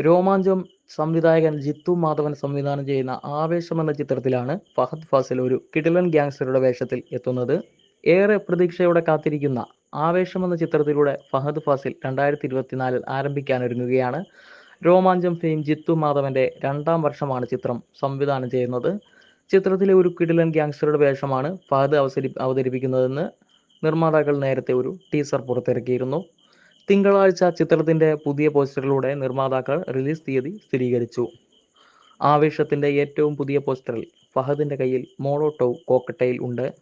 രോമാഞ്ചം സംവിധായകൻ ജിത്തു മാധവൻ സംവിധാനം ചെയ്യുന്ന ആവേശം എന്ന ചിത്രത്തിലാണ് ഫഹദ് ഫാസിൽ ഒരു കിടിലൻ ഗ്യാങ്സ്റ്ററുടെ വേഷത്തിൽ എത്തുന്നത്. ഏറെ പ്രതീക്ഷയോടെ കാത്തിരിക്കുന്ന ആവേശം എന്ന ചിത്രത്തിലൂടെ ഫഹദ് ഫാസിൽ 2024 ആരംഭിക്കാനൊരുങ്ങുകയാണ്. രോമാഞ്ചം ഫെയിം ജിത്തു മാധവന്റെ രണ്ടാം വർഷമാണ് ചിത്രം സംവിധാനം ചെയ്യുന്നത്. ചിത്രത്തിലെ ഒരു കിടിലൻ ഗ്യാങ്സ്റ്ററുടെ വേഷമാണ് ഫഹദ് അവതരിപ്പിക്കുന്നതെന്ന് നിർമ്മാതാക്കൾ നേരത്തെ ഒരു ടീസർ പുറത്തിറക്കിയിരുന്നു. തിങ്കളാഴ്ച ചിത്രത്തിന്റെ പുതിയ പോസ്റ്ററിലൂടെ നിർമ്മാതാക്കൾ റിലീസ് തീയതി സ്ഥിരീകരിച്ചു. ആവേശത്തിന്റെ ഏറ്റവും പുതിയ പോസ്റ്ററിൽ ഫഹദിന്റെ കയ്യിൽ മോളോട്ടോവ് കോക്കട്ടെയിൽ ഉണ്ട്.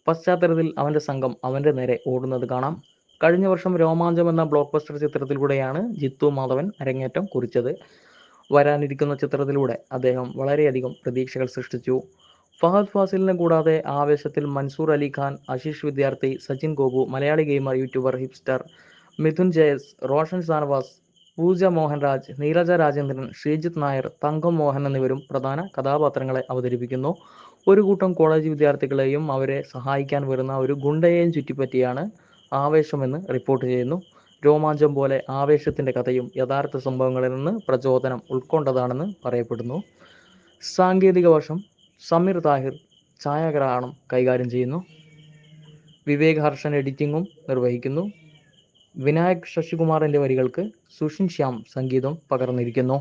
പശ്ചാത്തലത്തിൽ അവന്റെ സംഘം അവന്റെ നേരെ ഓടുന്നത് കാണാം. കഴിഞ്ഞ വർഷം രോമാഞ്ചം എന്ന ബ്ലോക്ക് ബസ്റ്റർ ചിത്രത്തിലൂടെയാണ് ജിത്തു മാധവൻ അരങ്ങേറ്റം കുറിച്ചത്. വരാനിരിക്കുന്ന ചിത്രത്തിലൂടെ അദ്ദേഹം വളരെയധികം പ്രതീക്ഷകൾ സൃഷ്ടിച്ചു. ഫഹദ് ഫാസിലിനെ കൂടാതെ ആവേശത്തിൽ മൻസൂർ അലി ഖാൻ, ആശിഷ് വിദ്യാർത്ഥി, Sachin Gopu, Malayali gamer, youtuber hipster Mithun Jayas, Roshan Shanavas, Pooja Mohanraj, Neeraja Rajendran, Sreejith Nair, Thankam Mohan എന്നിവരും പ്രധാന കഥാപാത്രങ്ങളെ അവതരിപ്പിക്കുന്നു. ഒരു കൂട്ടം കോളേജ് വിദ്യാർത്ഥികളെയും അവരെ സഹായിക്കാൻ വരുന്ന ഒരു ഗുണ്ടയെയും ചുറ്റിപ്പറ്റിയാണ് ആവേശമെന്ന് റിപ്പോർട്ട് ചെയ്യുന്നു. രോമാഞ്ചം പോലെ ആവേശത്തിന്റെ കഥയും യഥാർത്ഥ സംഭവങ്ങളിൽ നിന്ന് പ്രചോദനം ഉൾക്കൊണ്ടതാണെന്ന് പറയപ്പെടുന്നു. സാങ്കേതിക വശം സമീർ താഹിർ ഛായാഗ്രഹണം കൈകാര്യം ചെയ്യുന്നു. വിവേക് ഹർഷൻ എഡിറ്റിംഗും നിർവഹിക്കുന്നു. വിനായക് ശശികുമാറിന്റെ വരികൾക്ക് സുഷിൻ ശ്യാം സംഗീതം പകർന്നിരിക്കുന്നു.